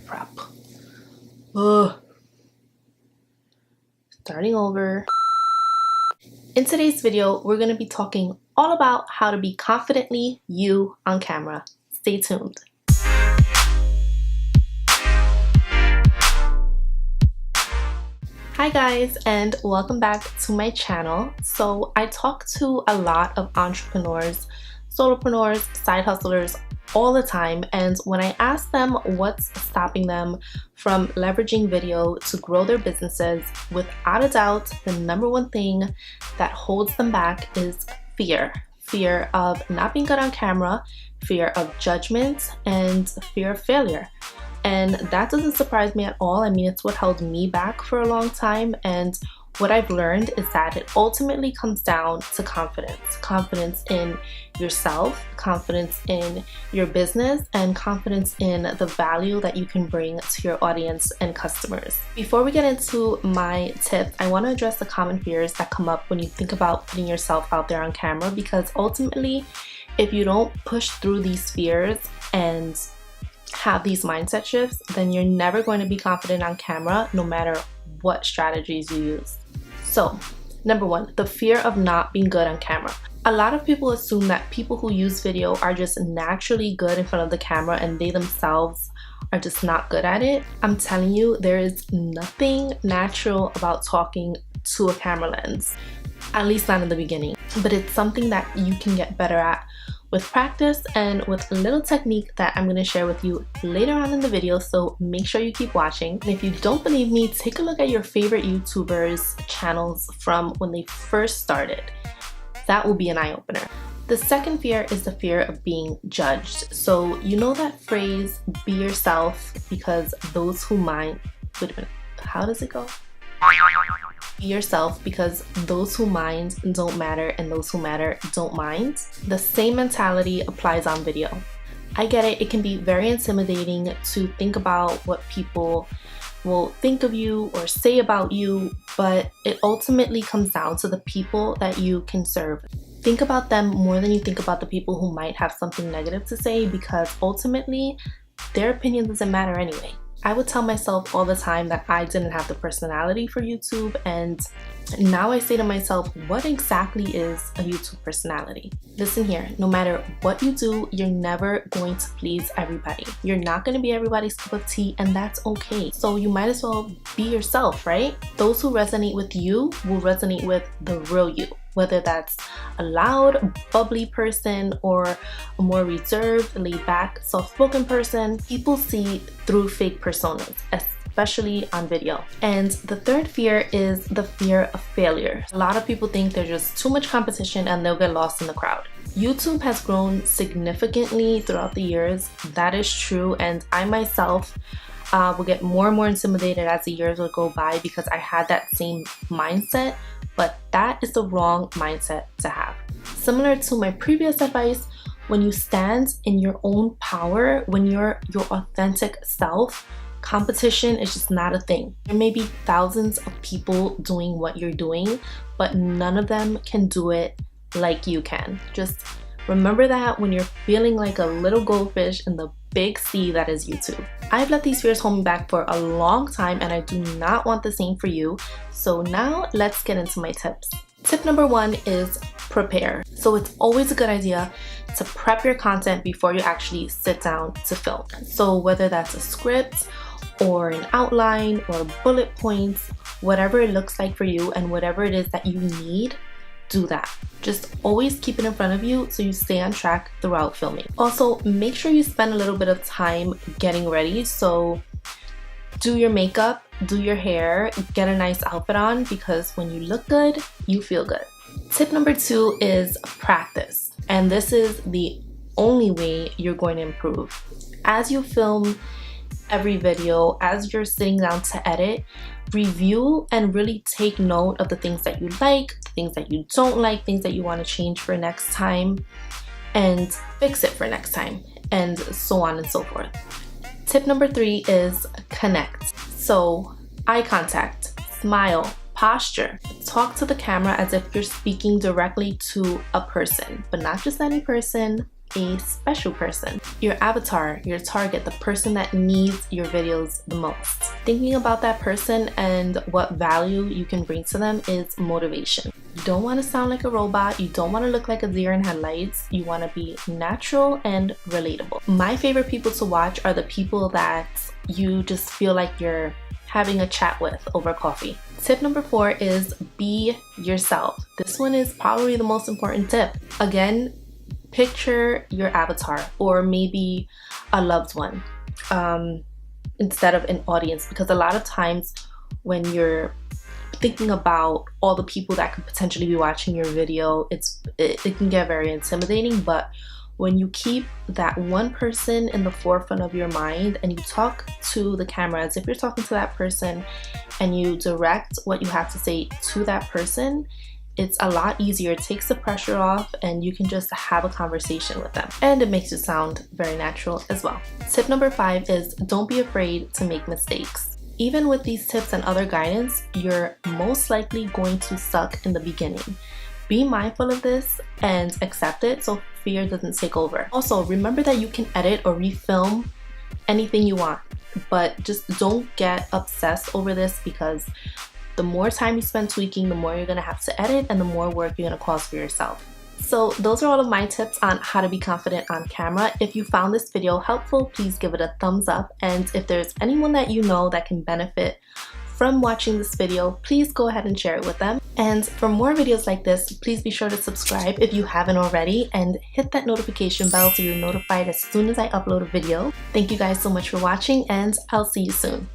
prep. Ugh. Starting over. In today's video, we're going to be talking all about how to be confidently you on camera. Stay tuned. Hi guys, and welcome back to my channel. So I talk to a lot of entrepreneurs, solopreneurs, side hustlers all the time, and when I ask them what's stopping them from leveraging video to grow their businesses, without a doubt, the number one thing that holds them back is fear. Fear of not being good on camera, fear of judgment, and fear of failure. And that doesn't surprise me at all. I mean, it's what held me back for a long time. And what I've learned is that it ultimately comes down to confidence. Confidence in yourself, confidence in your business, and confidence in the value that you can bring to your audience and customers. Before we get into my tips, I want to address the common fears that come up when you think about putting yourself out there on camera, because ultimately, if you don't push through these fears and have these mindset shifts, then you're never going to be confident on camera, no matter what strategies you use. So, number one, the fear of not being good on camera. A lot of people assume that people who use video are just naturally good in front of the camera and they themselves are just not good at it. I'm telling you, there is nothing natural about talking to a camera lens, at least not in the beginning, but it's something that you can get better at with practice and with a little technique that I'm going to share with you later on in the video, so make sure you keep watching. And if you don't believe me, take a look at your favorite YouTubers' channels from when they first started. That will be an eye-opener. The second fear is the fear of being judged. So you know that phrase, be yourself, because those who mind... Wait a minute, how does it go? Be yourself because those who mind don't matter and those who matter don't mind. The same mentality applies on video. I get it, it can be very intimidating to think about what people will think of you or say about you, but it ultimately comes down to the people that you can serve. Think about them more than you think about the people who might have something negative to say, because ultimately their opinion doesn't matter anyway. I would tell myself all the time that I didn't have the personality for YouTube, and now I say to myself, what exactly is a YouTube personality? Listen here, no matter what you do, you're never going to please everybody. You're not going to be everybody's cup of tea, and that's okay. So you might as well be yourself, right? Those who resonate with you will resonate with the real you. Whether that's a loud, bubbly person or a more reserved, laid-back, soft-spoken person, people see through fake personas, especially on video. And the third fear is the fear of failure. A lot of people think there's just too much competition and they'll get lost in the crowd. YouTube has grown significantly throughout the years. That is true, and I myself will get more and more intimidated as the years will go by because I had that same mindset. But that is the wrong mindset to have. Similar to my previous advice, when you stand in your own power, when you're your authentic self, competition is just not a thing. There may be thousands of people doing what you're doing, but none of them can do it like you can. Just remember that when you're feeling like a little goldfish in the big sea that is YouTube. I've let these fears hold me back for a long time, and I do not want the same for you. So now let's get into my tips. Tip number one is prepare. So it's always a good idea to prep your content before you actually sit down to film. So whether that's a script or an outline or bullet points, whatever it looks like for you and whatever it is that you need, do that. Just always keep it in front of you so you stay on track throughout filming. Also, make sure you spend a little bit of time getting ready. So do your makeup, do your hair, get a nice outfit on, because when you look good, you feel good. Tip number two is practice. And this is the only way you're going to improve. As you film every video, as you're sitting down to edit, review and really take note of the things that you like, the things that you don't like, things that you want to change for next time, and fix it for next time, and so on and so forth. Tip number three is connect. So eye contact, smile, posture. Talk to the camera as if you're speaking directly to a person, but not just any person, a special person. Your avatar, your target, the person that needs your videos the most. Thinking about that person and what value you can bring to them is motivation. You don't want to sound like a robot. You don't want to look like a deer in headlights. You want to be natural and relatable. My favorite people to watch are the people that you just feel like you're having a chat with over coffee. Tip number 4 is be yourself. This one is probably the most important tip. Again, picture your avatar or maybe a loved one instead of an audience, because a lot of times when you're thinking about all the people that could potentially be watching your video, it can get very intimidating. But when you keep that one person in the forefront of your mind and you talk to the camera as if you're talking to that person and you direct what you have to say to that person, it's a lot easier. It takes the pressure off and you can just have a conversation with them. And it makes you sound very natural as well. Tip number 5 is don't be afraid to make mistakes. Even with these tips and other guidance, you're most likely going to suck in the beginning. Be mindful of this and accept it so fear doesn't take over. Also, remember that you can edit or refilm anything you want, but just don't get obsessed over this, because the more time you spend tweaking, the more you're gonna have to edit and the more work you're gonna cause for yourself. So those are all of my tips on how to be confident on camera. If you found this video helpful, please give it a thumbs up. And if there's anyone that you know that can benefit from watching this video, please go ahead and share it with them. And for more videos like this, please be sure to subscribe if you haven't already and hit that notification bell so you're notified as soon as I upload a video. Thank you guys so much for watching, and I'll see you soon.